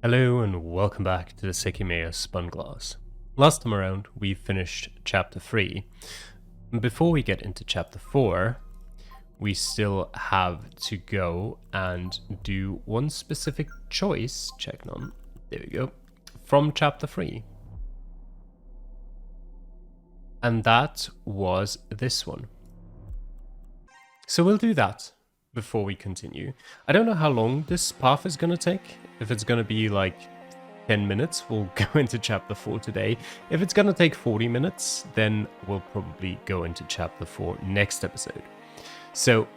Hello and welcome back to the Sekimeiya Spun Glass. Last time around we finished chapter 3. Before we get into chapter 4, we still have to go and do one specific choice, check on, there we go, from chapter 3. And that was this one. So we'll do that before we continue. I don't know how long this path is going to take. If it's going to be like 10 minutes, we'll go into chapter 4 today. If it's going to take 40 minutes, then we'll probably go into chapter 4 next episode. So,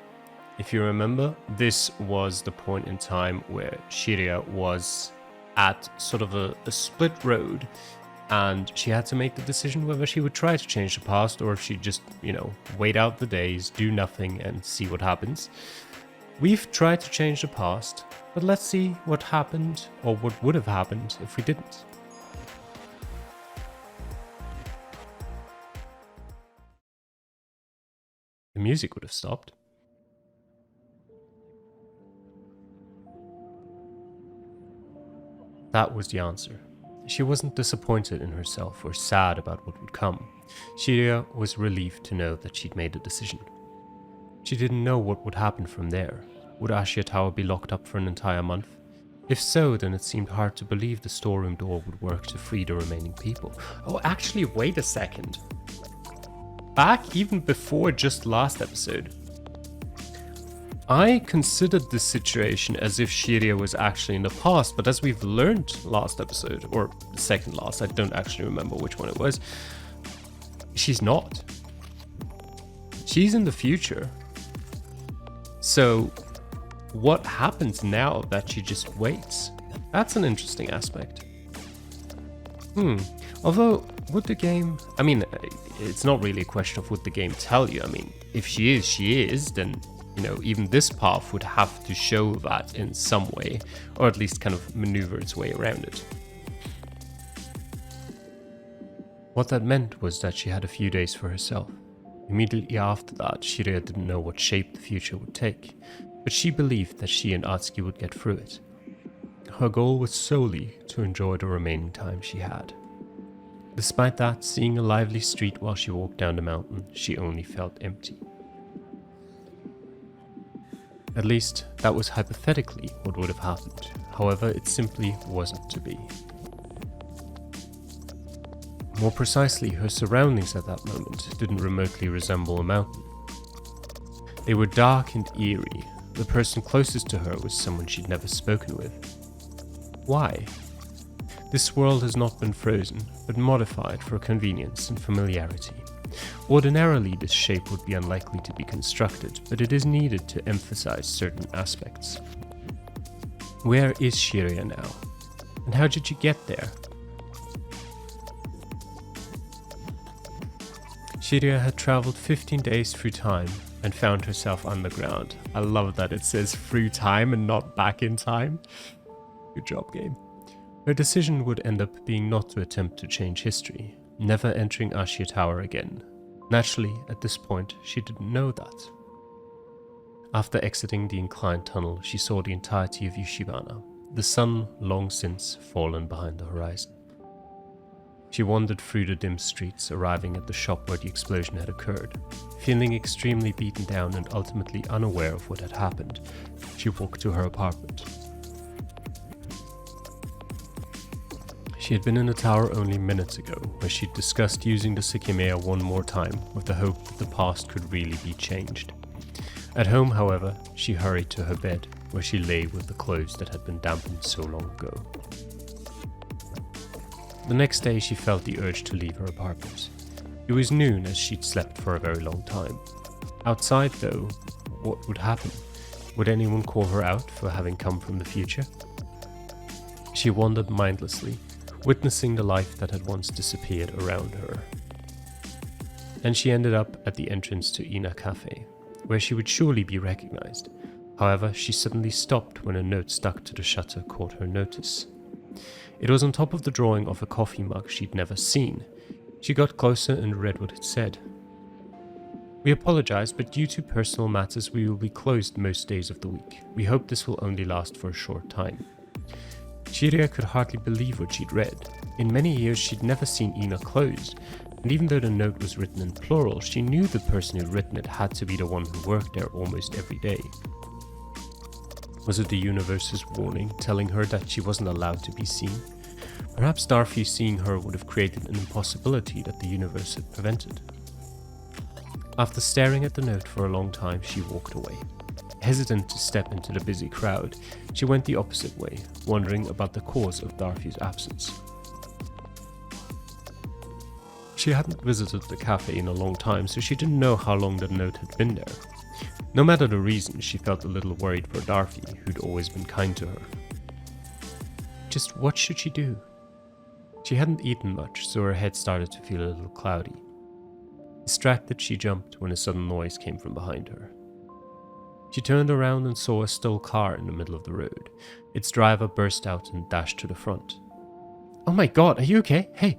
if you remember, this was the point in time where Shirya was at sort of a split road, and she had to make the decision whether she would try to change the past or if she'd just, wait out the days, do nothing, and see what happens. We've tried to change the past, but let's see what happened, or what would have happened if we didn't. The music would have stopped. That was the answer. She wasn't disappointed in herself or sad about what would come. Shirya was relieved to know that she'd made a decision. She didn't know what would happen from there. Would Ashia Tower be locked up for an entire month? If so, then it seemed hard to believe the storeroom door would work to free the remaining people. Oh, actually, wait a second. Back even before just last episode, I considered this situation as if Shirya was actually in the past, but as we've learned last episode, or the second last, I don't actually remember which one it was, she's not. She's in the future. So, what happens now that she just waits? That's an interesting aspect. Although, would the game... I mean, it's not really a question of would the game tell you. I mean, if she is, then, even this path would have to show that in some way, or at least kind of maneuver its way around it. What that meant was that she had a few days for herself. Immediately after that, Shirya didn't know what shape the future would take, but she believed that she and Atsuki would get through it. Her goal was solely to enjoy the remaining time she had. Despite that, seeing a lively street while she walked down the mountain, she only felt empty. At least, that was hypothetically what would have happened. However, it simply wasn't to be. More precisely, her surroundings at that moment didn't remotely resemble a mountain. They were dark and eerie. The person closest to her was someone she'd never spoken with. Why? This world has not been frozen, but modified for convenience and familiarity. Ordinarily, this shape would be unlikely to be constructed, but it is needed to emphasize certain aspects. Where is Shirya now? And how did you get there? Shirya had traveled 15 days through time and found herself underground. I love that it says through time and not back in time. Good job, game. Her decision would end up being not to attempt to change history, never entering Ashia Tower again. Naturally, at this point, she didn't know that. After exiting the inclined tunnel, she saw the entirety of Yushibana, the sun long since fallen behind the horizon. She wandered through the dim streets, arriving at the shop where the explosion had occurred. Feeling extremely beaten down and ultimately unaware of what had happened, she walked to her apartment. She had been in the tower only minutes ago, where she'd discussed using the Sekimeiya one more time with the hope that the past could really be changed. At home, however, she hurried to her bed, where she lay with the clothes that had been dampened so long ago. The next day, she felt the urge to leave her apartment. It was noon, as she'd slept for a very long time. Outside, though, what would happen? Would anyone call her out for having come from the future? She wandered mindlessly, witnessing the life that had once disappeared around her. And she ended up at the entrance to Ina Cafe, where she would surely be recognized. However, she suddenly stopped when a note stuck to the shutter caught her notice. It was on top of the drawing of a coffee mug she'd never seen. She got closer and read what it said. "We apologize, but due to personal matters we will be closed most days of the week. We hope this will only last for a short time." Shiria could hardly believe what she'd read. In many years, she'd never seen Ina closed, and even though the note was written in plural, she knew the person who'd written it had to be the one who worked there almost every day. Was it the universe's warning, telling her that she wasn't allowed to be seen? Perhaps Darphy seeing her would have created an impossibility that the universe had prevented. After staring at the note for a long time, she walked away. Hesitant to step into the busy crowd, she went the opposite way, wondering about the cause of Darphy's absence. She hadn't visited the cafe in a long time, so she didn't know how long the note had been there. No matter the reason, she felt a little worried for Darphy, who'd always been kind to her. Just what should she do? She hadn't eaten much, so her head started to feel a little cloudy. Distracted, she jumped when a sudden noise came from behind her. She turned around and saw a stalled car in the middle of the road. Its driver burst out and dashed to the front. "Oh my god, are you okay? Hey!"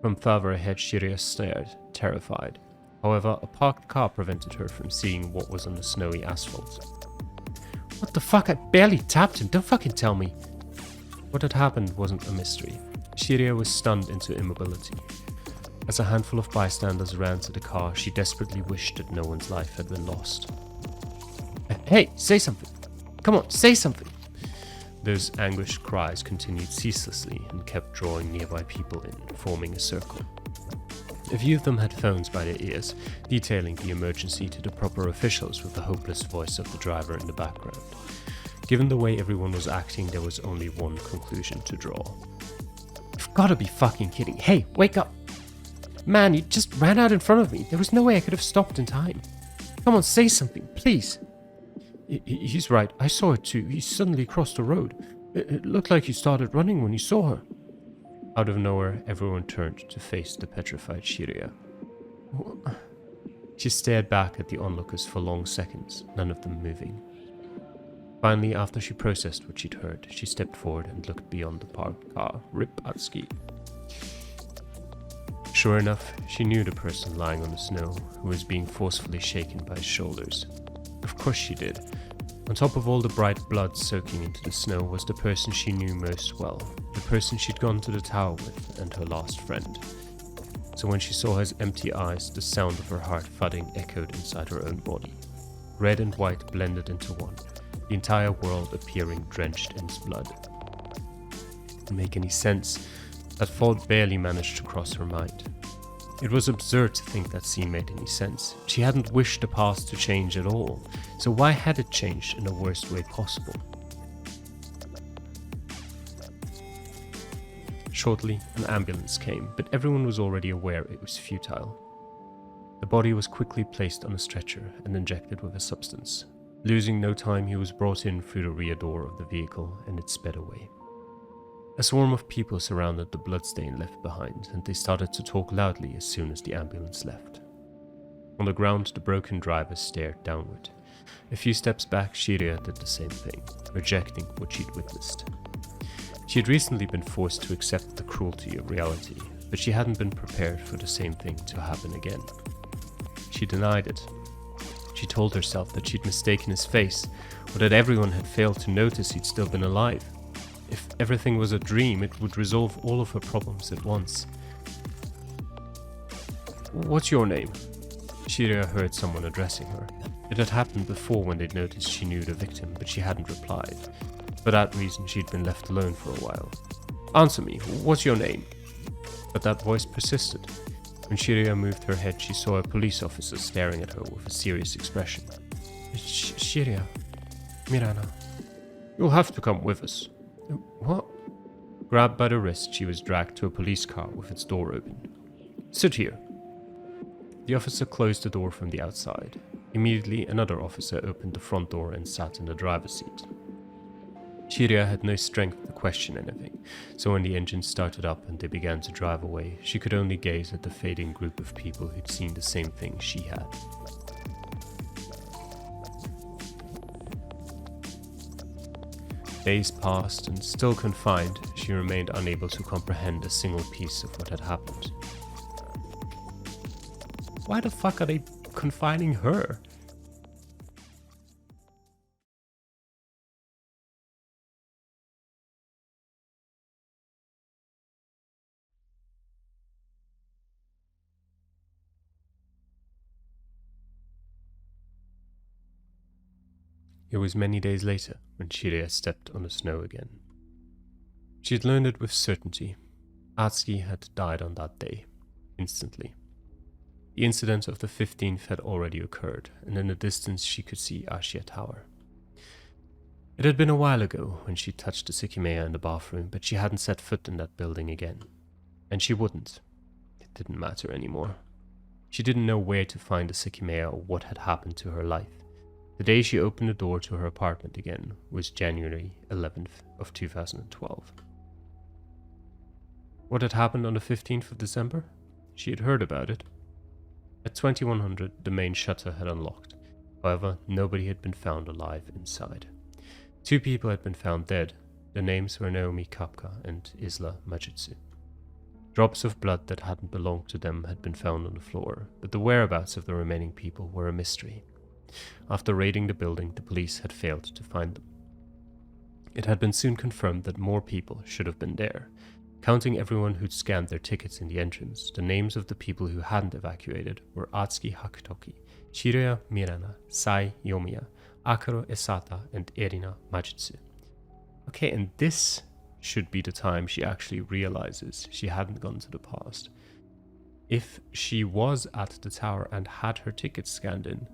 From further ahead, Shiria stared, terrified. However, a parked car prevented her from seeing what was on the snowy asphalt. "What the fuck? I barely tapped him, don't fucking tell me!" What had happened wasn't a mystery. Shiria was stunned into immobility. As a handful of bystanders ran to the car, she desperately wished that no one's life had been lost. "Hey, say something! Come on, say something!" Those anguished cries continued ceaselessly and kept drawing nearby people in, forming a circle. A few of them had phones by their ears, detailing the emergency to the proper officials with the hopeless voice of the driver in the background. Given the way everyone was acting, there was only one conclusion to draw. "You've gotta be fucking kidding! Hey, wake up! Man, you just ran out in front of me. There was no way I could have stopped in time. Come on, say something, please!" He's right, I saw it too. He suddenly crossed the road. It looked like he started running when he saw her." Out of nowhere, everyone turned to face the petrified Shiria. She stared back at the onlookers for long seconds, none of them moving. Finally, after she processed what she'd heard, she stepped forward and looked beyond the parked car. Rip Atski. Sure enough, she knew the person lying on the snow, who was being forcefully shaken by his shoulders. Of course she did. On top of all the bright blood soaking into the snow was the person she knew most well, the person she'd gone to the tower with, and her last friend. So when she saw his empty eyes, the sound of her heart thudding echoed inside her own body. Red and white blended into one, the entire world appearing drenched in his blood. Didn't make any sense. That thought barely managed to cross her mind. It was absurd to think that scene made any sense. She hadn't wished the past to change at all, so why had it changed in the worst way possible? Shortly, an ambulance came, but everyone was already aware it was futile. The body was quickly placed on a stretcher and injected with a substance. Losing no time, he was brought in through the rear door of the vehicle, and it sped away. A swarm of people surrounded the bloodstain left behind, and they started to talk loudly as soon as the ambulance left. On the ground, the broken driver stared downward. A few steps back, Shiria did the same thing, rejecting what she'd witnessed. She had recently been forced to accept the cruelty of reality, but she hadn't been prepared for the same thing to happen again. She denied it. She told herself that she'd mistaken his face, or that everyone had failed to notice he'd still been alive. If everything was a dream, it would resolve all of her problems at once. "What's your name?" Shiria heard someone addressing her. It had happened before when they'd noticed she knew the victim, but she hadn't replied. For that reason, she'd been left alone for a while. "Answer me, what's your name?" But that voice persisted. When Shiria moved her head, she saw a police officer staring at her with a serious expression. Shiria, Mirana. "You'll have to come with us." "What?" Grabbed by the wrist, she was dragged to a police car with its door open. "Sit here." The officer closed the door from the outside. Immediately, another officer opened the front door and sat in the driver's seat. Shiria had no strength to question anything, so when the engine started up and they began to drive away, she could only gaze at the fading group of people who'd seen the same thing she had. Days passed, and still confined, she remained unable to comprehend a single piece of what had happened. Why the fuck are they confining her? It was many days later when Shiria stepped on the snow again. She had learned it with certainty. Atsuki had died on that day, instantly. The incident of the 15th had already occurred, and in the distance she could see Ashia Tower. It had been a while ago when she touched the Sekimeiya in the bathroom, but she hadn't set foot in that building again. And she wouldn't. It didn't matter anymore. She didn't know where to find the Sekimeiya or what had happened to her life. The day she opened the door to her apartment again was January 11th of 2012. What had happened on the 15th of December? She had heard about it. At 2100, the main shutter had unlocked. However, nobody had been found alive inside. 2 people had been found dead. Their names were Naomi Kapka and Isla Majitsu. Drops of blood that hadn't belonged to them had been found on the floor, but the whereabouts of the remaining people were a mystery. After raiding the building, the police had failed to find them. It had been soon confirmed that more people should have been there. Counting everyone who'd scanned their tickets in the entrance, the names of the people who hadn't evacuated were Atsuki Hakutoki, Shiroya Mirana, Sai Yomiya, Akaro Esata, and Erina Majitsu. Okay, and this should be the time she actually realizes she hadn't gone to the past. If she was at the tower and had her tickets scanned in,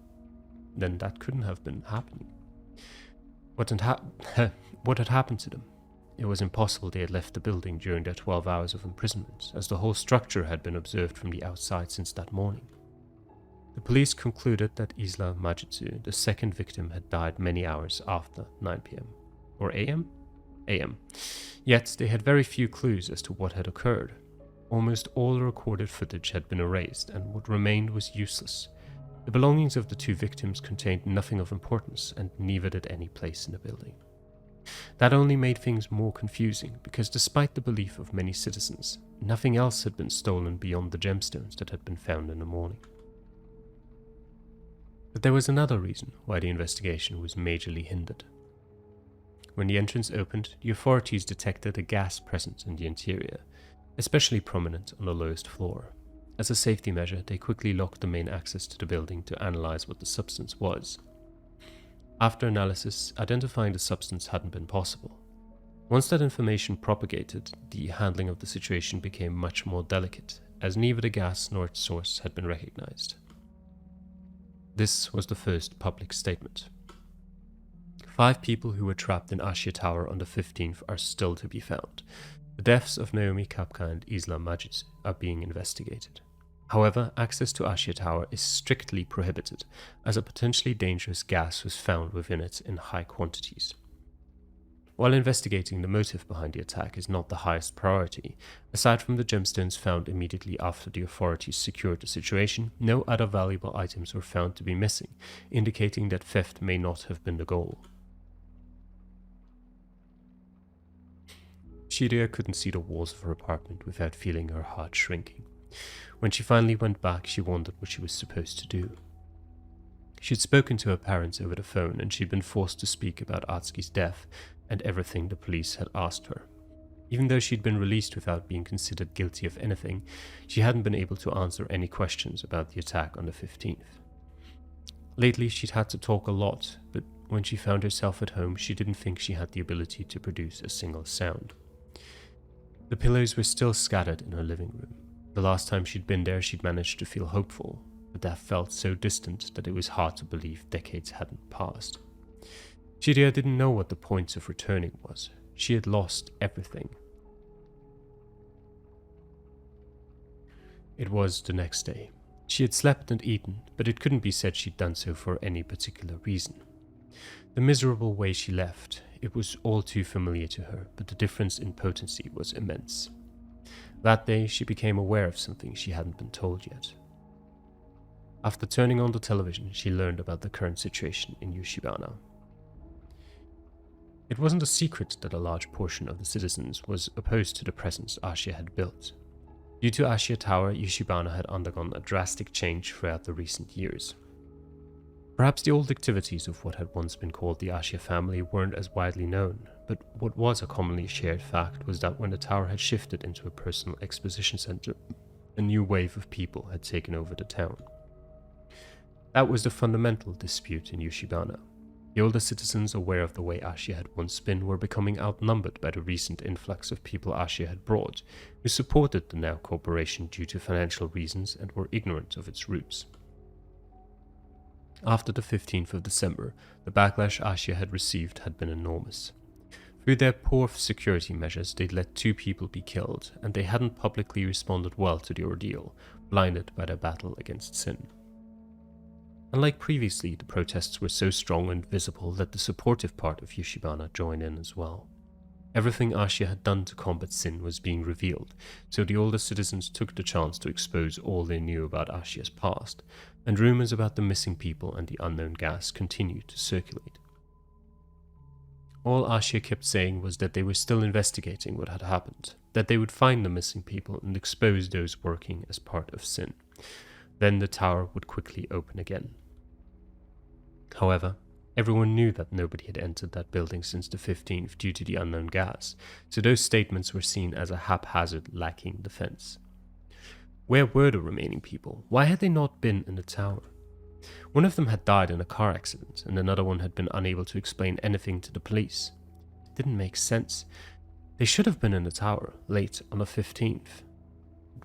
then that couldn't have been happening. What had happened to them? It was impossible they had left the building during their 12 hours of imprisonment, as the whole structure had been observed from the outside since that morning. The police concluded that Isla Majitsu, the second victim, had died many hours after 9 p.m. Or a.m.? A.m. Yet they had very few clues as to what had occurred. Almost all the recorded footage had been erased, and what remained was useless. The belongings of the 2 victims contained nothing of importance, and neither did any place in the building. That only made things more confusing, because despite the belief of many citizens, nothing else had been stolen beyond the gemstones that had been found in the morning. But there was another reason why the investigation was majorly hindered. When the entrance opened, the authorities detected a gas present in the interior, especially prominent on the lowest floor. As a safety measure, they quickly locked the main access to the building to analyze what the substance was. After analysis, identifying the substance hadn't been possible. Once that information propagated, the handling of the situation became much more delicate, as neither the gas nor its source had been recognized. This was the first public statement. 5 people who were trapped in Ashia Tower on the 15th are still to be found. The deaths of Naomi Kapka and Isla Majitsu are being investigated. However, access to Ashia Tower is strictly prohibited, as a potentially dangerous gas was found within it in high quantities. While investigating the motive behind the attack is not the highest priority, aside from the gemstones found immediately after the authorities secured the situation, no other valuable items were found to be missing, indicating that theft may not have been the goal. Shiria couldn't see the walls of her apartment without feeling her heart shrinking. When she finally went back, she wondered what she was supposed to do. She had spoken to her parents over the phone, and she'd been forced to speak about Atsuki's death and everything the police had asked her. Even though she'd been released without being considered guilty of anything, she hadn't been able to answer any questions about the attack on the 15th. Lately, she'd had to talk a lot, but when she found herself at home, she didn't think she had the ability to produce a single sound. The pillows were still scattered in her living room. The last time she'd been there, she'd managed to feel hopeful, but that felt so distant that it was hard to believe decades hadn't passed. Shiria didn't know what the point of returning was. She had lost everything. It was the next day. She had slept and eaten, but it couldn't be said she'd done so for any particular reason. The miserable way she left, it was all too familiar to her, but the difference in potency was immense. That day, she became aware of something she hadn't been told yet. After turning on the television, she learned about the current situation in Yushibana. It wasn't a secret that a large portion of the citizens was opposed to the presence Ashia had built. Due to Ashia Tower, Yushibana had undergone a drastic change throughout the recent years. Perhaps the old activities of what had once been called the Ashia family weren't as widely known, but what was a commonly shared fact was that when the tower had shifted into a personal exposition center, a new wave of people had taken over the town. That was the fundamental dispute in Yushibana. The older citizens, aware of the way Ashia had once been, were becoming outnumbered by the recent influx of people Ashia had brought, who supported the now corporation due to financial reasons and were ignorant of its roots. After the 15th of December, the backlash Ashia had received had been enormous. Through their poor security measures, they'd let 2 people be killed, and they hadn't publicly responded well to the ordeal, blinded by their battle against sin. Unlike previously, the protests were so strong and visible that the supportive part of Yushibana joined in as well. Everything Ashia had done to combat sin was being revealed, so the older citizens took the chance to expose all they knew about Ashia's past, and rumors about the missing people and the unknown gas continued to circulate. All Ashia kept saying was that they were still investigating what had happened, that they would find the missing people and expose those working as part of sin. Then the tower would quickly open again. However, everyone knew that nobody had entered that building since the 15th due to the unknown gas, so those statements were seen as a haphazard, lacking defense. Where were the remaining people? Why had they not been in the tower? One of them had died in a car accident, and another one had been unable to explain anything to the police. It didn't make sense. They should have been in the tower, late on the 15th.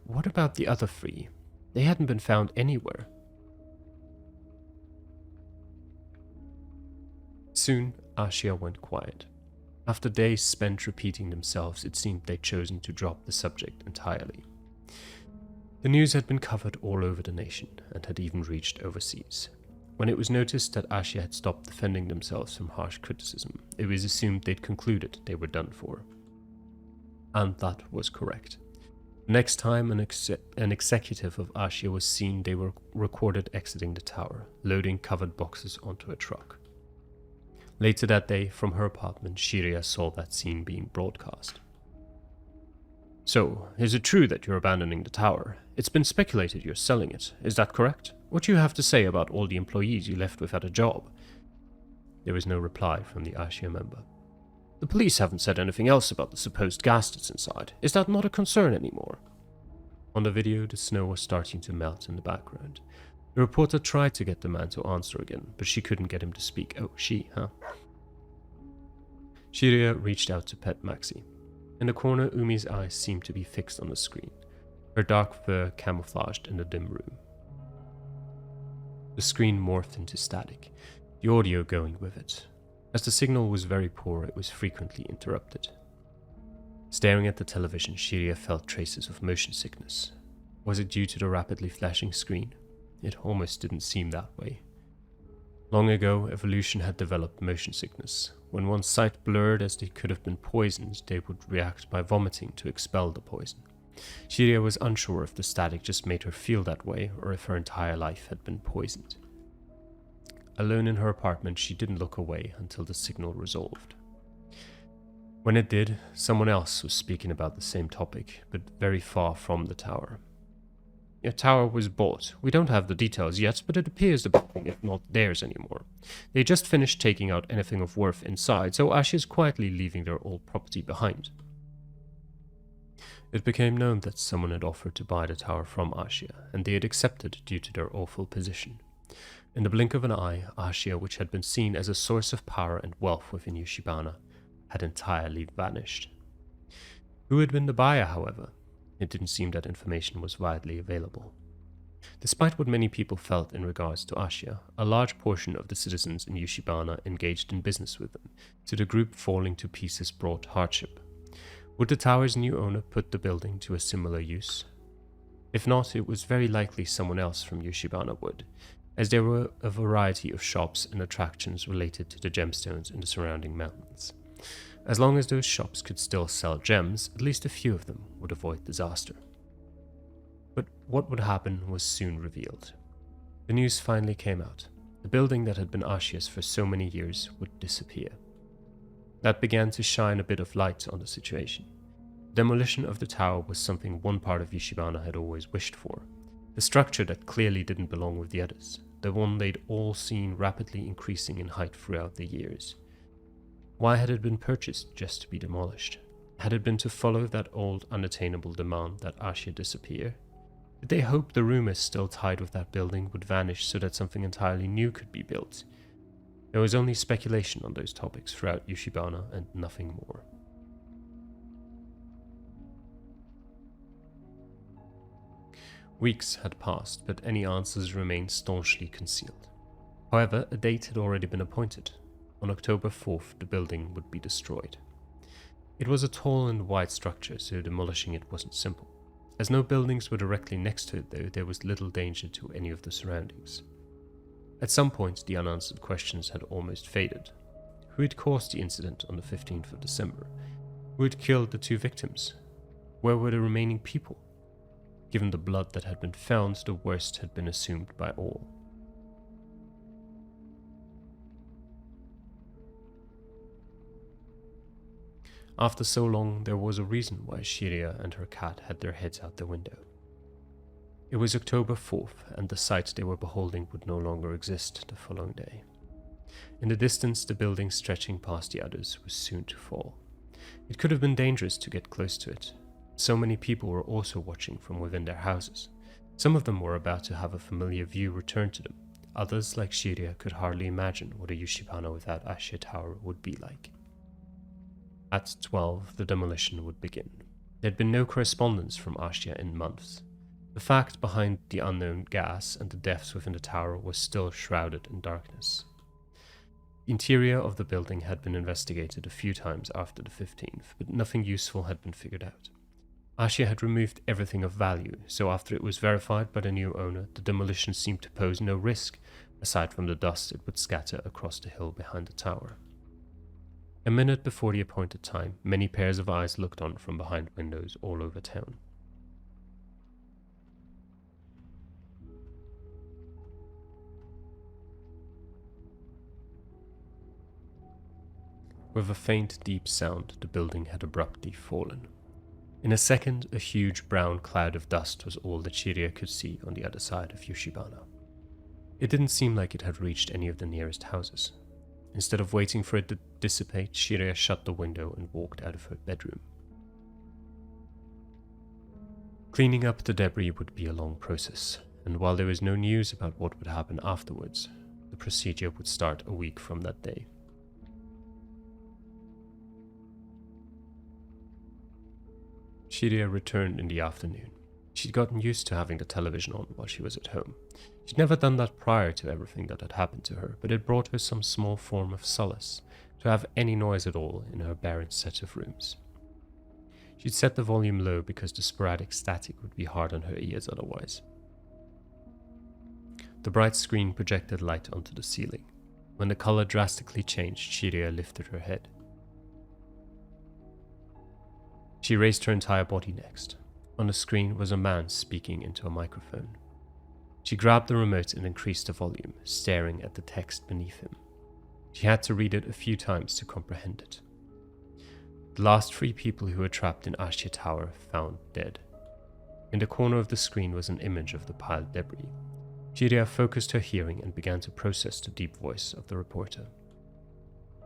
What about the other 3? They hadn't been found anywhere. Soon, Ashia went quiet. After days spent repeating themselves, it seemed they'd chosen to drop the subject entirely. The news had been covered all over the nation, and had even reached overseas. When it was noticed that Ashia had stopped defending themselves from harsh criticism, it was assumed they'd concluded they were done for. And that was correct. The next time an executive of Ashia was seen, they were recorded exiting the tower, loading covered boxes onto a truck. Later that day, from her apartment, Shiria saw that scene being broadcast. "So, is it true that you're abandoning the tower? It's been speculated you're selling it. Is that correct? What do you have to say about all the employees you left without a job?" There was no reply from the Ashia member. "The police haven't said anything else about the supposed gas that's inside. Is that not a concern anymore?" On the video, the snow was starting to melt in the background. The reporter tried to get the man to answer again, but she couldn't get him to speak. Oh, she, huh? Shiria reached out to pet Maxi. In the corner, Umi's eyes seemed to be fixed on the screen, her dark fur camouflaged in the dim room. The screen morphed into static, the audio going with it. As the signal was very poor, it was frequently interrupted. Staring at the television, Shiria felt traces of motion sickness. Was it due to the rapidly flashing screen? It almost didn't seem that way. Long ago, evolution had developed motion sickness. When one's sight blurred as they could have been poisoned, they would react by vomiting to expel the poison. Shiria was unsure if the static just made her feel that way, or if her entire life had been poisoned. Alone in her apartment, she didn't look away until the signal resolved. When it did, someone else was speaking about the same topic, but very far from the tower. "Your tower was bought. We don't have the details yet, but it appears the building is not theirs anymore. They just finished taking out anything of worth inside, so Ash is quietly leaving their old property behind." It became known that someone had offered to buy the tower from Ashia, and they had accepted due to their awful position. In the blink of an eye, Ashia, which had been seen as a source of power and wealth within Yushibana, had entirely vanished. Who had been the buyer, however? It didn't seem that information was widely available. Despite what many people felt in regards to Ashia, a large portion of the citizens in Yushibana engaged in business with them, so the group falling to pieces brought hardship. Would the tower's new owner put the building to a similar use? If not, it was very likely someone else from Yushibana would, as there were a variety of shops and attractions related to the gemstones in the surrounding mountains. As long as those shops could still sell gems, at least a few of them would avoid disaster. But what would happen was soon revealed. The news finally came out. The building that had been Ashia's for so many years would disappear. That began to shine a bit of light on the situation. The demolition of the tower was something one part of Yushibana had always wished for. The structure that clearly didn't belong with the others, the one they'd all seen rapidly increasing in height throughout the years. Why had it been purchased just to be demolished? Had it been to follow that old unattainable demand that Ashia disappear? Did they hope the rumors still tied with that building would vanish so that something entirely new could be built? There was only speculation on those topics throughout Yushibana and nothing more. Weeks had passed, but any answers remained staunchly concealed. However, a date had already been appointed. On October 4th, the building would be destroyed. It was a tall and wide structure, so demolishing it wasn't simple. As no buildings were directly next to it though, there was little danger to any of the surroundings. At some point, the unanswered questions had almost faded. Who had caused the incident on the 15th of December? Who had killed the two victims? Where were the remaining people? Given the blood that had been found, the worst had been assumed by all. After so long, there was a reason why Shiria and her cat had their heads out the window. It was October 4th, and the sight they were beholding would no longer exist the following day. In the distance, the building stretching past the others was soon to fall. It could have been dangerous to get close to it. So many people were also watching from within their houses. Some of them were about to have a familiar view returned to them. Others, like Shiria, could hardly imagine what a Yushibana without Ashia Tower would be like. At 12, the demolition would begin. There had been no correspondence from Ashia in months. The fact behind the unknown gas and the deaths within the tower was still shrouded in darkness. The interior of the building had been investigated a few times after the 15th, but nothing useful had been figured out. Ashia had removed everything of value, so after it was verified by the new owner, the demolition seemed to pose no risk, aside from the dust it would scatter across the hill behind the tower. A minute before the appointed time, many pairs of eyes looked on from behind windows all over town. With a faint, deep sound, the building had abruptly fallen. In a second, a huge brown cloud of dust was all that Shiria could see on the other side of Yushibana. It didn't seem like it had reached any of the nearest houses. Instead of waiting for it to dissipate, Shiria shut the window and walked out of her bedroom. Cleaning up the debris would be a long process, and while there was no news about what would happen afterwards, the procedure would start a week from that day. Shiria returned in the afternoon. She'd gotten used to having the television on while she was at home. She'd never done that prior to everything that had happened to her, but it brought her some small form of solace to have any noise at all in her barren set of rooms. She'd set the volume low because the sporadic static would be hard on her ears otherwise. The bright screen projected light onto the ceiling. When the color drastically changed, Shiria lifted her head. She raised her entire body next. On the screen was a man speaking into a microphone. She grabbed the remote and increased the volume, staring at the text beneath him. She had to read it a few times to comprehend it. The last 3 people who were trapped in Ashia Tower found dead. In the corner of the screen was an image of the piled debris. Shiria focused her hearing and began to process the deep voice of the reporter.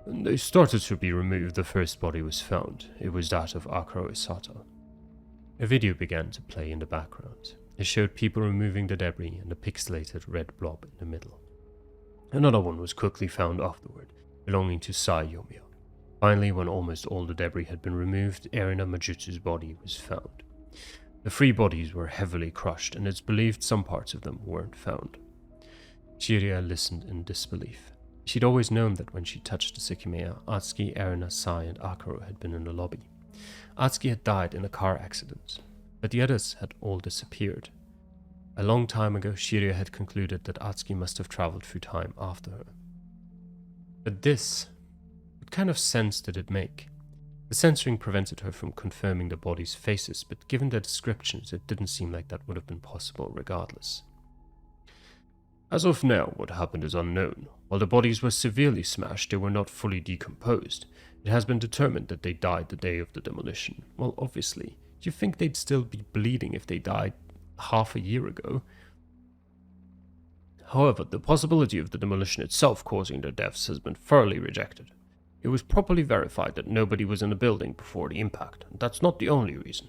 They started to be removed the first body was found. It was that of Akaro Isata. A video began to play in the background. It showed people removing the debris and a pixelated red blob in the middle. Another one was quickly found afterward, belonging to Sai Yomiya. Finally, when almost all the debris had been removed, Erina Majutsu's body was found. The 3 bodies were heavily crushed, and it's believed some parts of them weren't found. Shiria listened in disbelief. She'd always known that when she touched the Sekimeiya, Atsuki, Erina, Sai, and Akaro had been in the lobby. Atsuki had died in a car accident, but the others had all disappeared. A long time ago, Shiria had concluded that Atsuki must have traveled through time after her. But what kind of sense did it make? The censoring prevented her from confirming the bodies' faces, but given their descriptions, it didn't seem like that would have been possible regardless. As of now, what happened is unknown. While the bodies were severely smashed, they were not fully decomposed. It has been determined that they died the day of the demolition. Well, obviously. Do you think they'd still be bleeding if they died half a year ago? However, the possibility of the demolition itself causing their deaths has been thoroughly rejected. It was properly verified that nobody was in the building before the impact, and that's not the only reason.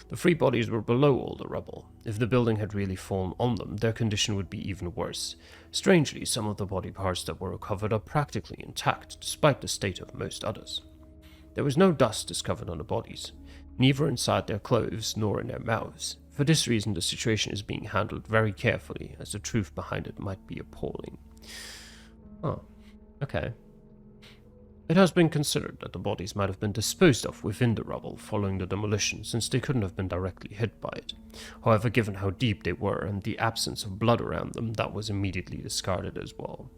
The three bodies were below all the rubble. If the building had really fallen on them, their condition would be even worse. Strangely, some of the body parts that were recovered are practically intact, despite the state of most others. There was no dust discovered on the bodies, neither inside their clothes nor in their mouths. For this reason, the situation is being handled very carefully, as the truth behind it might be appalling. Oh, okay. It has been considered that the bodies might have been disposed of within the rubble following the demolition, since they couldn't have been directly hit by it. However, given how deep they were and the absence of blood around them, that was immediately discarded as well.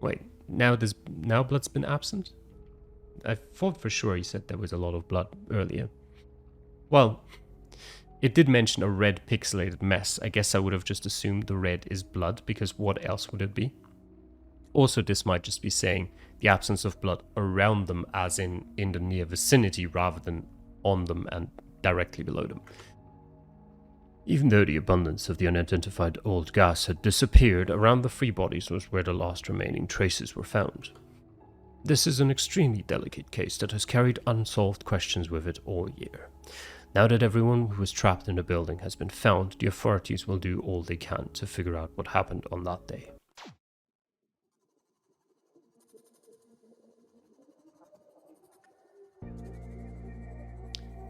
Wait, now blood's been absent? I thought for sure he said there was a lot of blood earlier. Well, it did mention a red pixelated mess. I guess I would have just assumed the red is blood, because what else would it be? Also, this might just be saying the absence of blood around them, as in the near vicinity, rather than on them and directly below them. Even though the abundance of the unidentified old gas had disappeared, around the three bodies was where the last remaining traces were found. This is an extremely delicate case that has carried unsolved questions with it all year. Now that everyone who was trapped in the building has been found, the authorities will do all they can to figure out what happened on that day.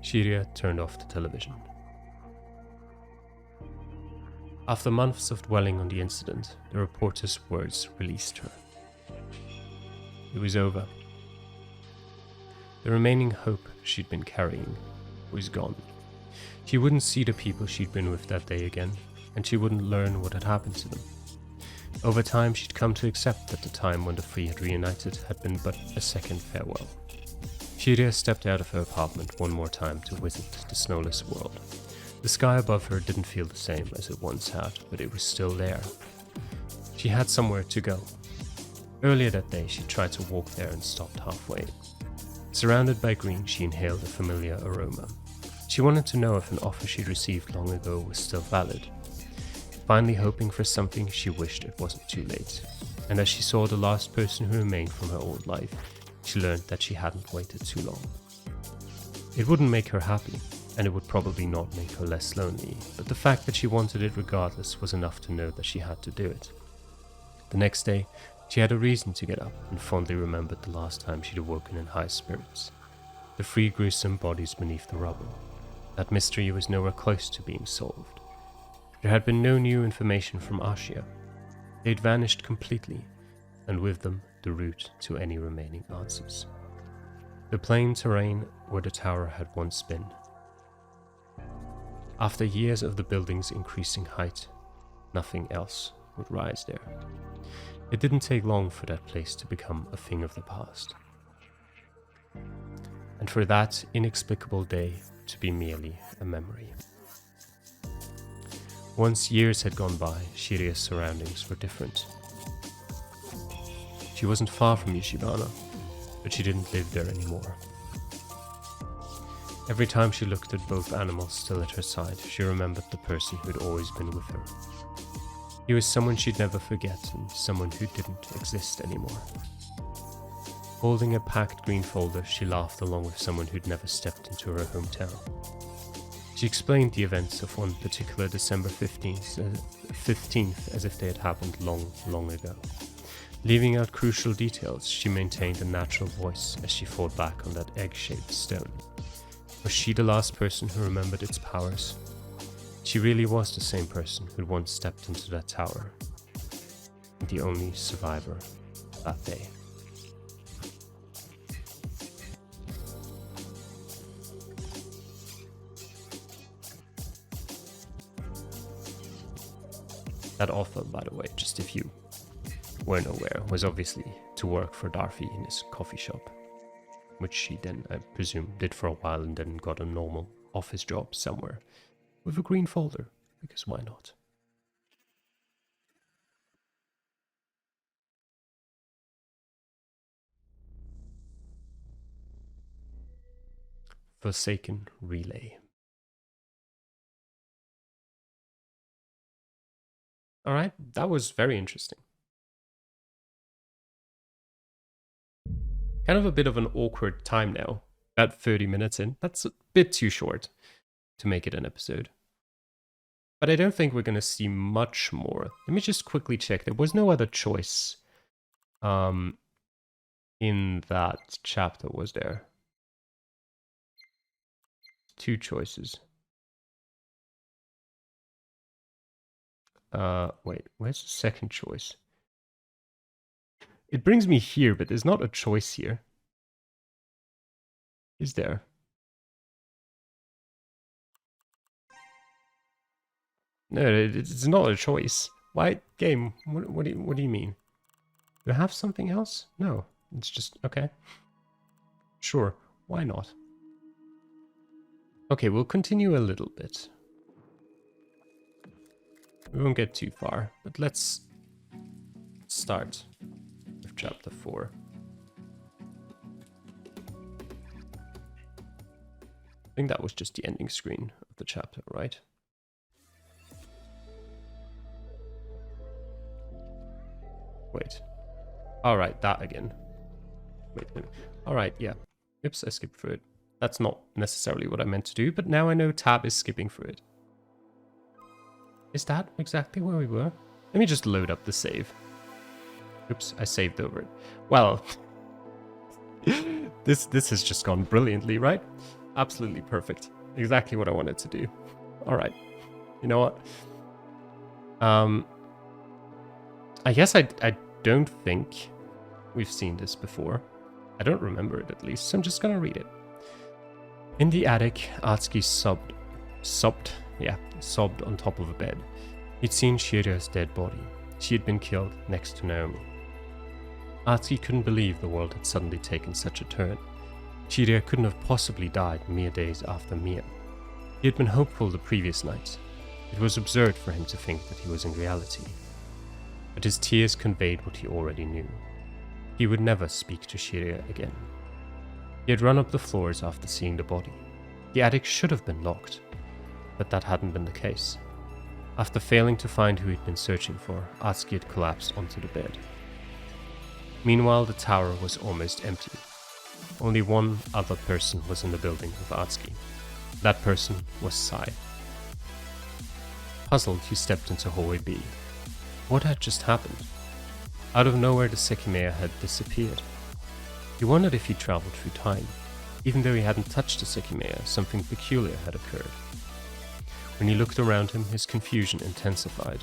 Shiria turned off the television. After months of dwelling on the incident, the reporter's words released her. It was over. The remaining hope she'd been carrying was gone. She wouldn't see the people she'd been with that day again, and she wouldn't learn what had happened to them. Over time, she'd come to accept that the time when the three had reunited had been but a second farewell. Shiria stepped out of her apartment one more time to visit the snowless world. The sky above her didn't feel the same as it once had, but it was still there. She had somewhere to go. Earlier that day, she tried to walk there and stopped halfway. Surrounded by green, she inhaled a familiar aroma. She wanted to know if an offer she'd received long ago was still valid. Finally hoping for something, she wished it wasn't too late. And as she saw the last person who remained from her old life, she learned that she hadn't waited too long. It wouldn't make her happy, and it would probably not make her less lonely, but the fact that she wanted it regardless was enough to know that she had to do it. The next day, she had a reason to get up and fondly remembered the last time she'd awoken in high spirits. The three gruesome bodies beneath the rubble. That mystery was nowhere close to being solved. There had been no new information from Ashia. They'd vanished completely, and with them, the route to any remaining answers. The plain terrain where the tower had once been. After years of the building's increasing height, nothing else would rise there. It didn't take long for that place to become a thing of the past. And for that inexplicable day to be merely a memory. Once years had gone by, Shiria's surroundings were different. She wasn't far from Yashibana, but she didn't live there anymore. Every time she looked at both animals still at her side, she remembered the person who'd always been with her. He was someone she'd never forget, and someone who didn't exist anymore. Holding a packed green folder, she laughed along with someone who'd never stepped into her hometown. She explained the events of one particular December 15th as if they had happened long, long ago. Leaving out crucial details, she maintained a natural voice as she fought back on that egg-shaped stone. Was she the last person who remembered its powers? She really was the same person who'd once stepped into that tower. The only survivor that day. That offer, by the way, just if you weren't aware, was obviously to work for Darfi in his coffee shop, which she then, I presume, did for a while and then got a normal office job somewhere with a green folder, because why not? Forsaken Relay. Alright, that was very interesting. Kind of a bit of an awkward time now. About 30 minutes in. That's a bit too short. to make it an episode. But I don't think we're going to see much more. Let me just quickly check. There was no other choice in that chapter, was there? 2 choices. Wait, where's the second choice? It brings me here, but there's not a choice here. Is there? No, it's not a choice. Why, game? What do you mean? Do I have something else? No, it's just okay. Sure, why not? Okay, we'll continue a little bit. We won't get too far, but let's start with chapter 4. I think that was just the ending screen of the chapter, right? Wait. Alright, that again. Wait. Alright, yeah. Oops, I skipped through it. That's not necessarily what I meant to do, but now I know tab is skipping through it. Is that exactly where we were? Let me just load up the save. Oops, I saved over it. Well, this has just gone brilliantly, right? Absolutely perfect. Exactly what I wanted to do. Alright. You know what? I guess I don't think we've seen this before. I don't remember it at least, so I'm just gonna read it. In the attic, Atsuki sobbed on top of a bed. He'd seen Shiria's dead body. She had been killed next to Naomi. Atsuki couldn't believe the world had suddenly taken such a turn. Shiria couldn't have possibly died mere days after Mia. He had been hopeful the previous night. It was absurd for him to think that he was in reality. But his tears conveyed what he already knew. He would never speak to Shiria again. He had run up the floors after seeing the body. The attic should have been locked, but that hadn't been the case. After failing to find who he'd been searching for, Atsuki had collapsed onto the bed. Meanwhile, the tower was almost empty. Only one other person was in the building with Atsuki. That person was Sai. Puzzled, he stepped into hallway B. What had just happened? Out of nowhere, the Sekimeiya had disappeared. He wondered if he'd traveled through time. Even though he hadn't touched the Sekimeiya, something peculiar had occurred. When he looked around him, his confusion intensified.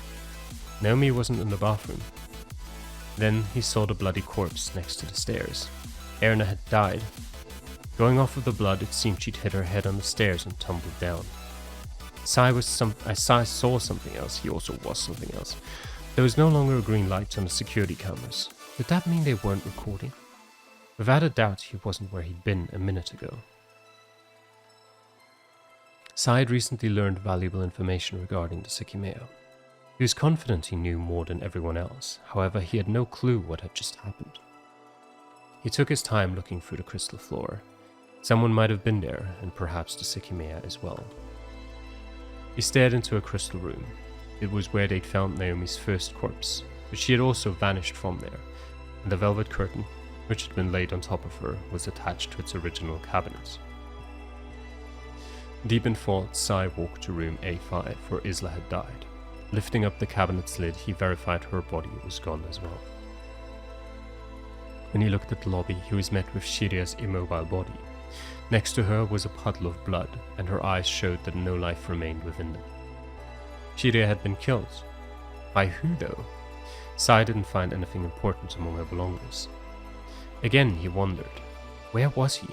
Naomi wasn't in the bathroom. Then he saw the bloody corpse next to the stairs. Erna had died. Going off of the blood, it seemed she'd hit her head on the stairs and tumbled down. Sai saw something else. He also was something else. There was no longer a green light on the security cameras. Did that mean they weren't recording? Without a doubt, he wasn't where he'd been a minute ago. Sai had recently learned valuable information regarding the Sekimeiya. He was confident he knew more than everyone else. However, he had no clue what had just happened. He took his time looking through the crystal floor. Someone might have been there, and perhaps the Sekimeiya as well. He stared into a crystal room. It was where they'd found Naomi's first corpse, but she had also vanished from there, and the velvet curtain, which had been laid on top of her, was attached to its original cabinet. Deep in thought, Sai walked to room A5, where Isla had died. Lifting up the cabinet's lid, he verified her body was gone as well. When he looked at the lobby, he was met with Shiria's immobile body. Next to her was a puddle of blood, and her eyes showed that no life remained within them. Shiria had been killed. By who, though? Sai didn't find anything important among her belongings. Again, he wondered. Where was he?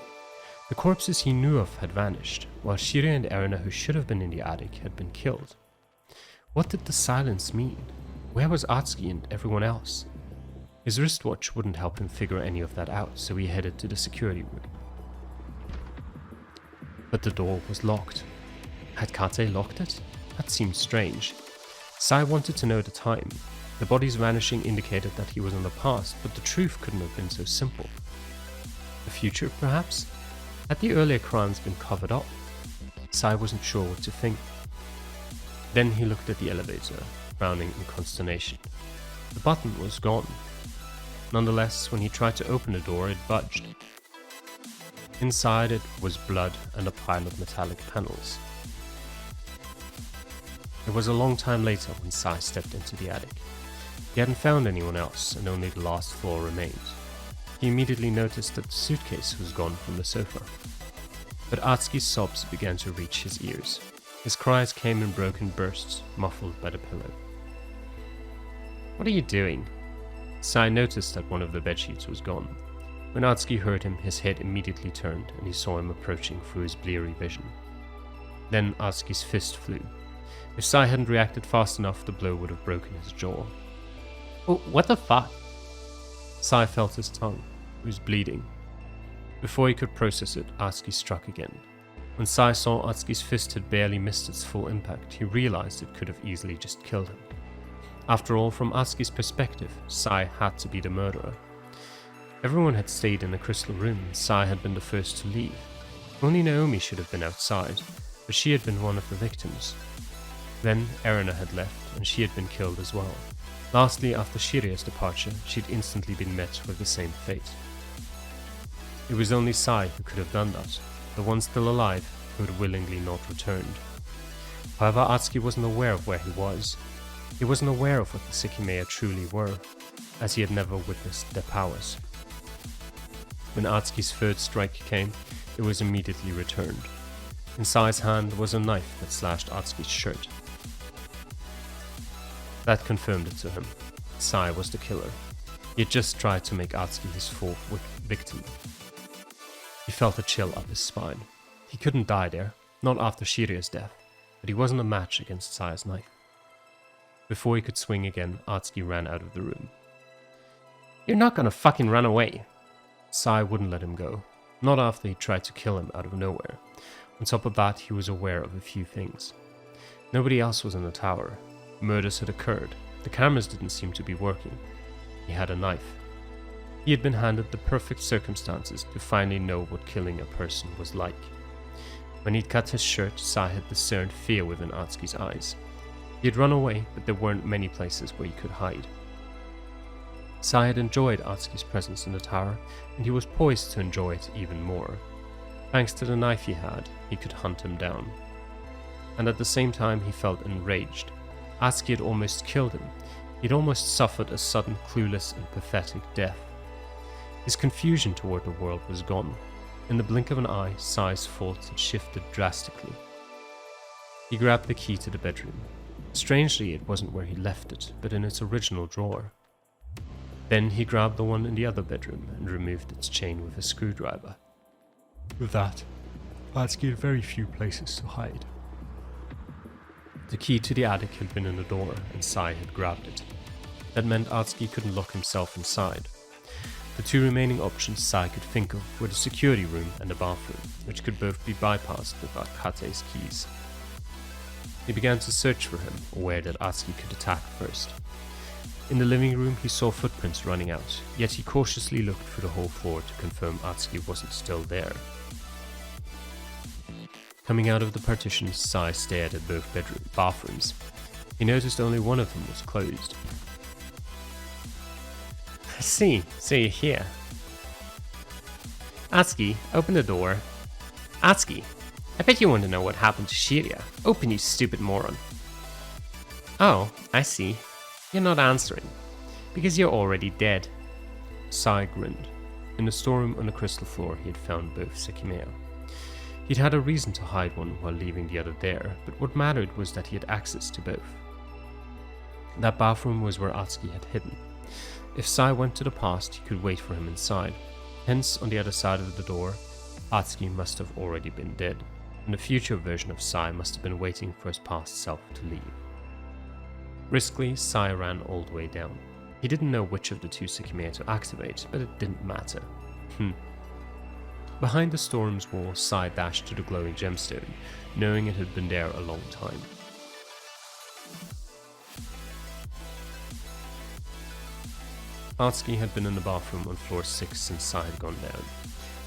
The corpses he knew of had vanished, while Shiria and Erna, who should have been in the attic, had been killed. What did the silence mean? Where was Atsuki and everyone else? His wristwatch wouldn't help him figure any of that out, so he headed to the security room. But the door was locked. Had Kate locked it? That seemed strange. Sai wanted to know the time. The body's vanishing indicated that he was in the past, but the truth couldn't have been so simple. The future, perhaps? Had the earlier crimes been covered up? Sai wasn't sure what to think. Then he looked at the elevator, frowning in consternation. The button was gone. Nonetheless, when he tried to open the door, it budged. Inside it was blood and a pile of metallic panels. It was a long time later when Sai stepped into the attic. He hadn't found anyone else, and only the last floor remained. He immediately noticed that the suitcase was gone from the sofa. But Atsuki's sobs began to reach his ears. His cries came in broken bursts, muffled by the pillow. "What are you doing?" Sai noticed that one of the bedsheets was gone. When Atsuki heard him, his head immediately turned, and he saw him approaching through his bleary vision. Then Atsuki's fist flew. If Sai hadn't reacted fast enough, the blow would have broken his jaw. "Oh, what the fuck?" Sai felt his tongue. It was bleeding. Before he could process it, Atsuki struck again. When Sai saw Atsuki's fist had barely missed its full impact, he realized it could have easily just killed him. After all, from Atsuki's perspective, Sai had to be the murderer. Everyone had stayed in the crystal room, and Sai had been the first to leave. Only Naomi should have been outside, but she had been one of the victims. Then Erina had left, and she had been killed as well. Lastly, after Shiria's departure, she'd instantly been met with the same fate. It was only Sai who could have done that, the one still alive who had willingly not returned. However, Atsuki wasn't aware of where he was. He wasn't aware of what the Sekimeiya truly were, as he had never witnessed their powers. When Atsuki's third strike came, it was immediately returned. In Sai's hand was a knife that slashed Atsuki's shirt. That confirmed it to him. Sai was the killer. He had just tried to make Atsuki his fourth victim. He felt a chill up his spine. He couldn't die there, not after Shiria's death, but he wasn't a match against Sai's knife. Before he could swing again, Atsuki ran out of the room. "You're not gonna fucking run away!" Sai wouldn't let him go, not after he tried to kill him out of nowhere. On top of that, he was aware of a few things. Nobody else was in the tower. Murders had occurred. The cameras didn't seem to be working. He had a knife. He had been handed the perfect circumstances to finally know what killing a person was like. When he'd cut his shirt, Sai had discerned fear within Atsuki's eyes. He had run away, but there weren't many places where he could hide. Sai had enjoyed Atsuki's presence in the tower, and he was poised to enjoy it even more. Thanks to the knife he had, he could hunt him down. And at the same time, he felt enraged. Atsuki had almost killed him. He'd almost suffered a sudden, clueless, and pathetic death. His confusion toward the world was gone. In the blink of an eye, Sai's thoughts had shifted drastically. He grabbed the key to the bedroom. Strangely, it wasn't where he left it, but in its original drawer. Then he grabbed the one in the other bedroom and removed its chain with a screwdriver. With that, Atsuki had very few places to hide. The key to the attic had been in the door, and Sai had grabbed it. That meant Atsuki couldn't lock himself inside. The two remaining options Sai could think of were the security room and the bathroom, which could both be bypassed without Kate's keys. He began to search for him, aware that Atsuki could attack first. In the living room, he saw footprints running out, yet he cautiously looked through the whole floor to confirm Atsuki wasn't still there. Coming out of the partitions, Sai stared at both bathrooms. He noticed only one of them was closed. "I see, so you're here. Atsuki, open the door. Atsuki, I bet you want to know what happened to Shiria. Open, you stupid moron." "Oh, I see. You're not answering. Because you're already dead." Sai grinned. In the storeroom on the crystal floor, he had found both Sekimeiya. He'd had a reason to hide one while leaving the other there, but what mattered was that he had access to both. That bathroom was where Atsuki had hidden. If Sai went to the past, he could wait for him inside. Hence, on the other side of the door, Atsuki must have already been dead, and the future version of Sai must have been waiting for his past self to leave. Briskly, Sai ran all the way down. He didn't know which of the two Sekimeiya to activate, but it didn't matter. Behind the storeroom's wall, Sai dashed to the glowing gemstone, knowing it had been there a long time. Atsuki had been in the bathroom on floor 6 since Sai had gone down.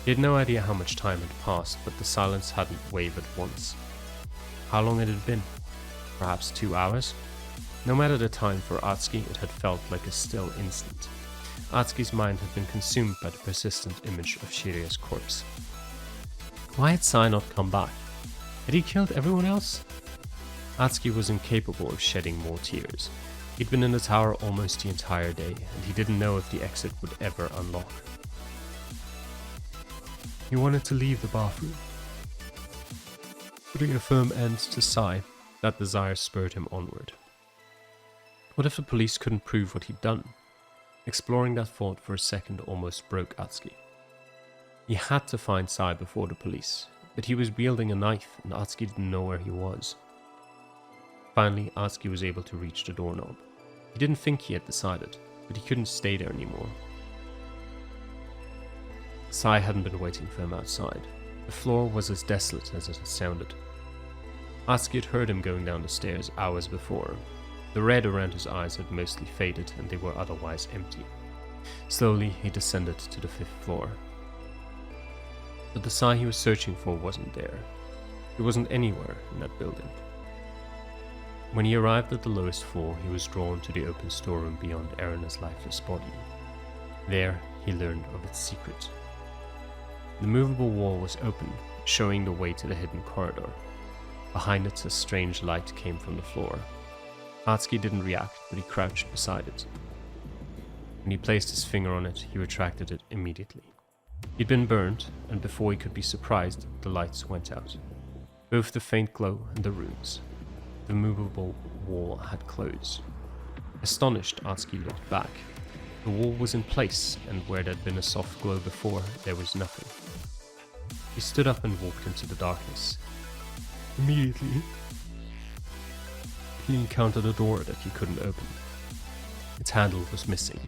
He had no idea how much time had passed, but the silence hadn't wavered once. How long had it been? Perhaps 2 hours? No matter the time for Atsuki, it had felt like a still instant. Atsuki's mind had been consumed by the persistent image of Shiria's corpse. Why had Sai not come back? Had he killed everyone else? Atsuki was incapable of shedding more tears. He'd been in the tower almost the entire day, and he didn't know if the exit would ever unlock. He wanted to leave the bathroom. Putting a firm end to Sai, that desire spurred him onward. What if the police couldn't prove what he'd done? Exploring that thought for a second almost broke Atsuki. He had to find Sai before the police, but he was wielding a knife and Atsuki didn't know where he was. Finally, Atsuki was able to reach the doorknob. He didn't think he had decided, but he couldn't stay there anymore. Sai hadn't been waiting for him outside. The floor was as desolate as it had sounded. Atsuki had heard him going down the stairs hours before. The red around his eyes had mostly faded and they were otherwise empty. Slowly, he descended to the 5th floor. But the Sai he was searching for wasn't there. It wasn't anywhere in that building. When he arrived at the lowest floor, he was drawn to the open storeroom beyond Erina's lifeless body. There, he learned of its secret. The movable wall was open, showing the way to the hidden corridor. Behind it, a strange light came from the floor. Atsuki didn't react, but he crouched beside it. When he placed his finger on it, he retracted it immediately. He'd been burned, and before he could be surprised, the lights went out. Both the faint glow and the runes. The movable wall had closed. Astonished, Atsuki looked back. The wall was in place, and where there'd been a soft glow before, there was nothing. He stood up and walked into the darkness. Immediately, he encountered a door that he couldn't open. Its handle was missing.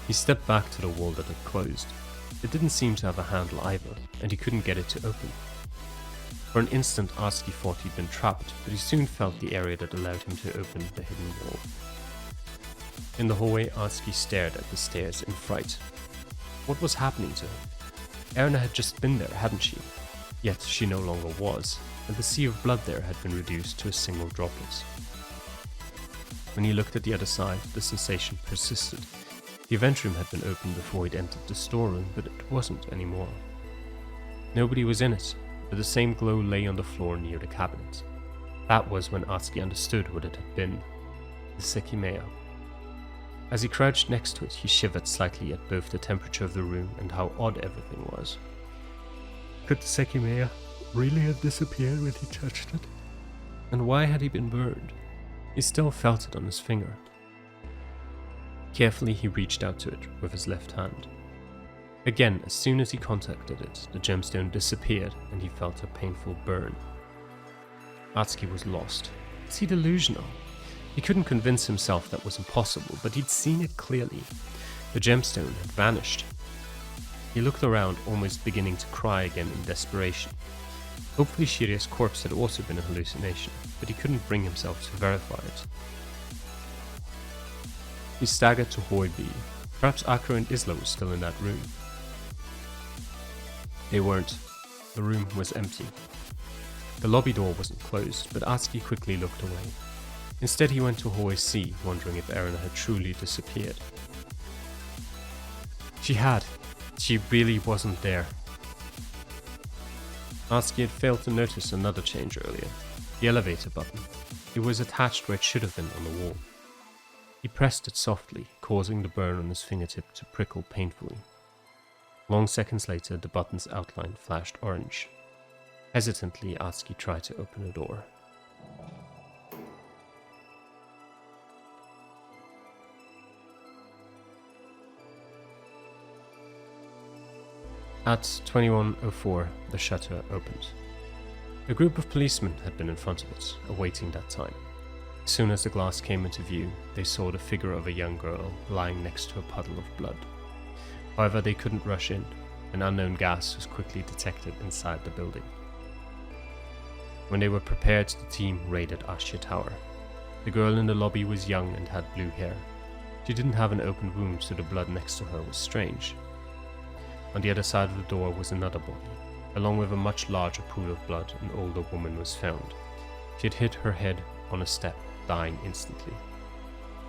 He stepped back to the wall that had closed. It didn't seem to have a handle either, and he couldn't get it to open. For an instant, Atsuki thought he'd been trapped, but he soon felt the area that allowed him to open the hidden wall. In the hallway, Atsuki stared at the stairs in fright. What was happening to him? Erina had just been there, hadn't she? Yet she no longer was, and the sea of blood there had been reduced to a single droplet. When he looked at the other side, the sensation persisted. The event room had been opened before he'd entered the storeroom, but it wasn't anymore. Nobody was in it, but the same glow lay on the floor near the cabinet. That was when Atsuki understood what it had been. The Sekimeiya. As he crouched next to it, he shivered slightly at both the temperature of the room and how odd everything was. Could the Sekimeiya really have disappeared when he touched it? And why had he been burned? He still felt it on his finger. Carefully, he reached out to it with his left hand. Again, as soon as he contacted it, the gemstone disappeared and he felt a painful burn. Atsuki was lost. Was he delusional? He couldn't convince himself that was impossible, but he'd seen it clearly. The gemstone had vanished. He looked around, almost beginning to cry again in desperation. Hopefully Shiria's corpse had also been a hallucination, but he couldn't bring himself to verify it. He staggered to Hoi B. Perhaps Akira and Isla were still in that room. They weren't. The room was empty. The lobby door wasn't closed, but Atsuki quickly looked away. Instead he went to Hoi C, wondering if Erina had truly disappeared. She had. She really wasn't there. Atsuki had failed to notice another change earlier. The elevator button. It was attached where it should have been on the wall. He pressed it softly, causing the burn on his fingertip to prickle painfully. Long seconds later, the button's outline flashed orange. Hesitantly, Atsuki tried to open the door. At 21:04, the shutter opened. A group of policemen had been in front of it, awaiting that time. As soon as the glass came into view, they saw the figure of a young girl lying next to a puddle of blood. However, they couldn't rush in. An unknown gas was quickly detected inside the building. When they were prepared, the team raided Ashia Tower. The girl in the lobby was young and had blue hair. She didn't have an open wound, so the blood next to her was strange. On the other side of the door was another body. Along with a much larger pool of blood, an older woman was found. She had hit her head on a step, dying instantly.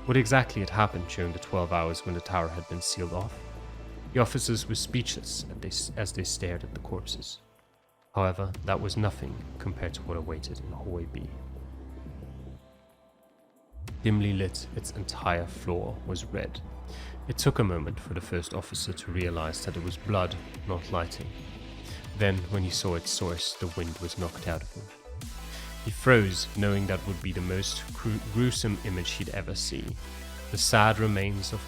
What exactly had happened during the 12 hours when the tower had been sealed off? The officers were speechless as they stared at the corpses. However, that was nothing compared to what awaited in Hoi B. Dimly lit, its entire floor was red. It took a moment for the first officer to realize that it was blood, not lighting. Then, when he saw its source, the wind was knocked out of him. He froze, knowing that would be the most gruesome image he'd ever see. The sad remains of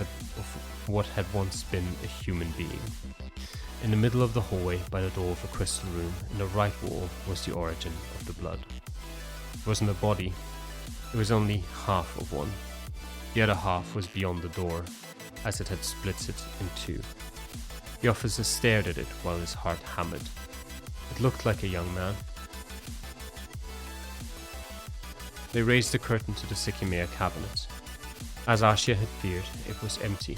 what had once been a human being. In the middle of the hallway, by the door of a crystal room, in the right wall, was the origin of the blood. It wasn't a body. It was only half of one. The other half was beyond the door, as it had split it in two. The officer stared at it while his heart hammered. It looked like a young man. They raised the curtain to the Sekimeiya cabinet. As Ashia had feared, it was empty.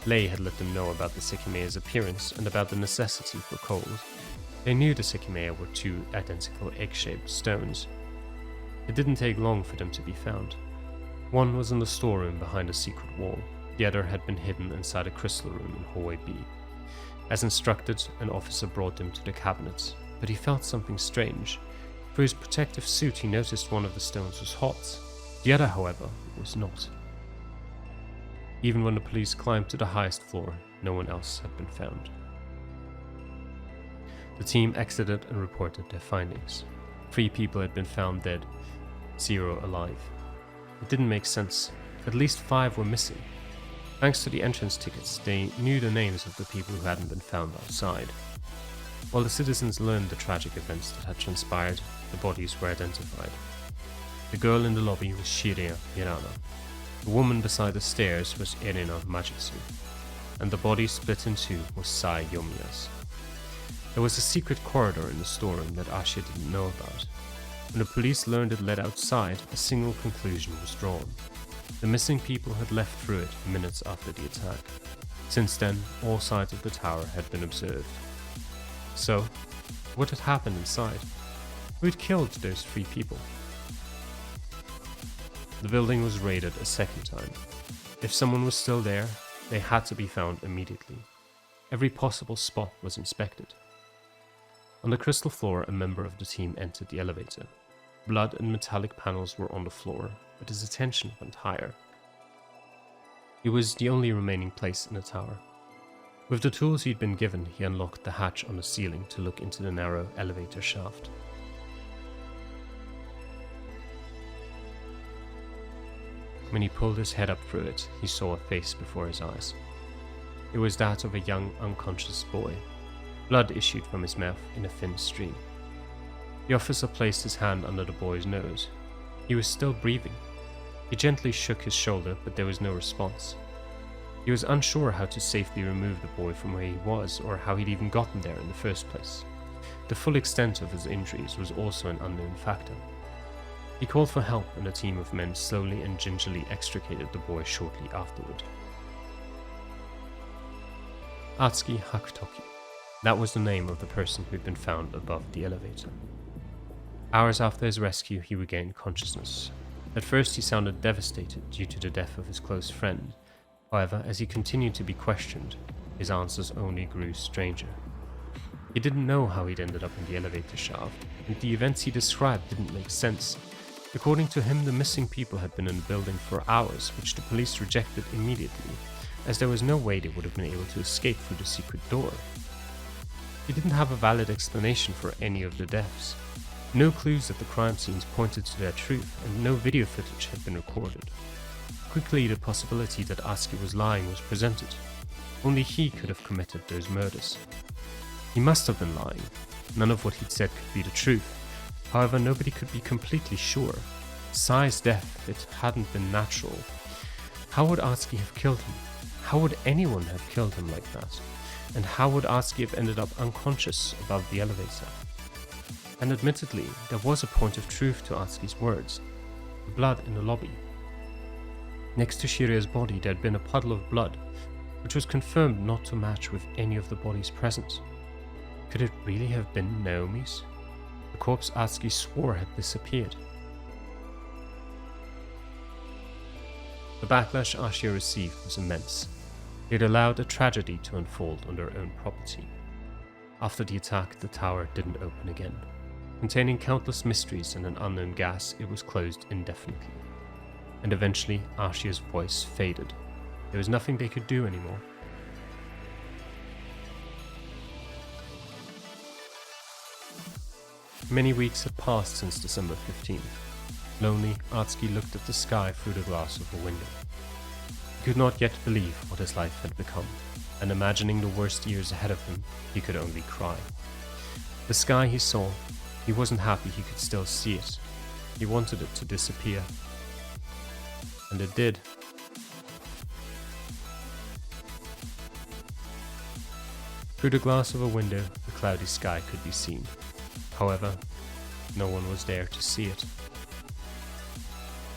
Lei had let them know about the Sekimeiya's appearance and about the necessity for cold. They knew the Sekimeiya were two identical egg-shaped stones. It didn't take long for them to be found. One was in the storeroom behind a secret wall. The other had been hidden inside a crystal room in hallway B. As instructed, an officer brought them to the cabinet, but he felt something strange. For his protective suit, he noticed one of the stones was hot. The other, however, was not. Even when the police climbed to the highest floor, no one else had been found. The team exited and reported their findings. 3 people had been found dead, 0 alive. It didn't make sense. At least 5 were missing. Thanks to the entrance tickets, they knew the names of the people who hadn't been found outside. While the citizens learned the tragic events that had transpired, the bodies were identified. The girl in the lobby was Shiria Hirana. The woman beside the stairs was Erina Majitsu. And the body split in 2 was Sai Yomiya's. There was a secret corridor in the storeroom that Ashia didn't know about. When the police learned it led outside, a single conclusion was drawn. The missing people had left through it minutes after the attack. Since then, all sides of the tower had been observed. So, what had happened inside? Who had killed those 3 people? The building was raided a second time. If someone was still there, they had to be found immediately. Every possible spot was inspected. On the crystal floor, a member of the team entered the elevator. Blood and metallic panels were on the floor, but his attention went higher. It was the only remaining place in the tower. With the tools he'd been given, he unlocked the hatch on the ceiling to look into the narrow elevator shaft. When he pulled his head up through it, he saw a face before his eyes. It was that of a young, unconscious boy. Blood issued from his mouth in a thin stream. The officer placed his hand under the boy's nose. He was still breathing. He gently shook his shoulder, but there was no response. He was unsure how to safely remove the boy from where he was, or how he'd even gotten there in the first place. The full extent of his injuries was also an unknown factor. He called for help, and a team of men slowly and gingerly extricated the boy shortly afterward. Atsuki Hakutoki. That was the name of the person who'd been found above the elevator. Hours after his rescue, he regained consciousness. At first, he sounded devastated due to the death of his close friend. However, as he continued to be questioned, his answers only grew stranger. He didn't know how he'd ended up in the elevator shaft, and the events he described didn't make sense. According to him, the missing people had been in the building for hours, which the police rejected immediately, as there was no way they would have been able to escape through the secret door. He didn't have a valid explanation for any of the deaths. No clues at the crime scenes pointed to their truth, and no video footage had been recorded. Quickly, the possibility that Atsuki was lying was presented. Only he could have committed those murders. He must have been lying. None of what he'd said could be the truth. However, nobody could be completely sure. Sai's death, it hadn't been natural. How would Atsuki have killed him? How would anyone have killed him like that? And how would Atsuki have ended up unconscious above the elevator? And admittedly, there was a point of truth to Atsuki's words. The blood in the lobby. Next to Shiria's body, there had been a puddle of blood, which was confirmed not to match with any of the bodies present. Could it really have been Naomi's? The corpse Atsuki swore had disappeared. The backlash Ashia received was immense. They had allowed a tragedy to unfold on their own property. After the attack, the tower didn't open again. Containing countless mysteries and an unknown gas, it was closed indefinitely. and eventually Ashia's voice faded. There was nothing they could do anymore. Many weeks had passed since December 15th. Lonely, Atsuki looked at the sky through the glass of a window. He could not yet believe what his life had become, and imagining the worst years ahead of him, he could only cry. The sky he saw, he wasn't happy he could still see it. He wanted it to disappear. And it did. Through the glass of a window, the cloudy sky could be seen. However, no one was there to see it.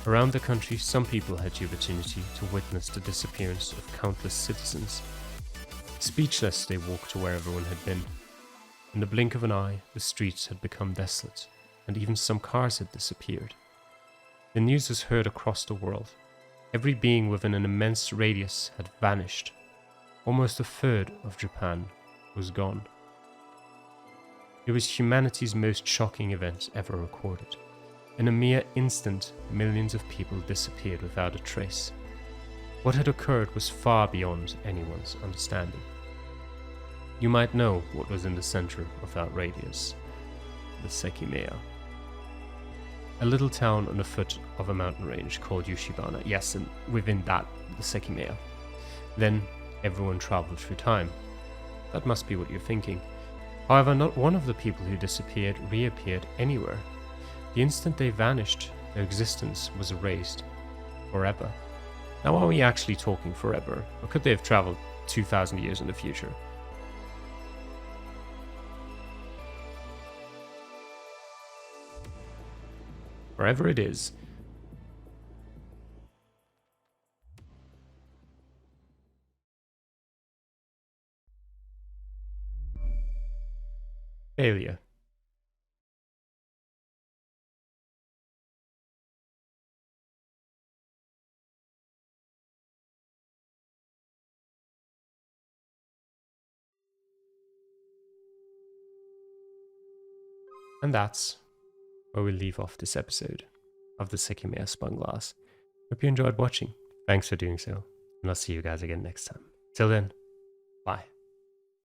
Around the country, some people had the opportunity to witness the disappearance of countless citizens. Speechless, they walked to where everyone had been. In the blink of an eye, the streets had become desolate, and even some cars had disappeared. The news was heard across the world. Every being within an immense radius had vanished. Almost a third of Japan was gone. It was humanity's most shocking event ever recorded. In a mere instant, millions of people disappeared without a trace. What had occurred was far beyond anyone's understanding. You might know what was in the center of that radius: the Sekimeiya. A little town on the foot of a mountain range called Yushibana. Yes, and within that, the Sekimeiya. Then, everyone traveled through time. That must be what you're thinking. However, not one of the people who disappeared reappeared anywhere. The instant they vanished, their existence was erased. Forever. Now, are we actually talking forever? Or could they have traveled 2,000 years in the future? Wherever it is. Failure. And that's where we leave off this episode of the Sekimeiya Spun Glass. Hope you enjoyed watching. Thanks for doing so, and I'll see you guys again next time. Till then, bye.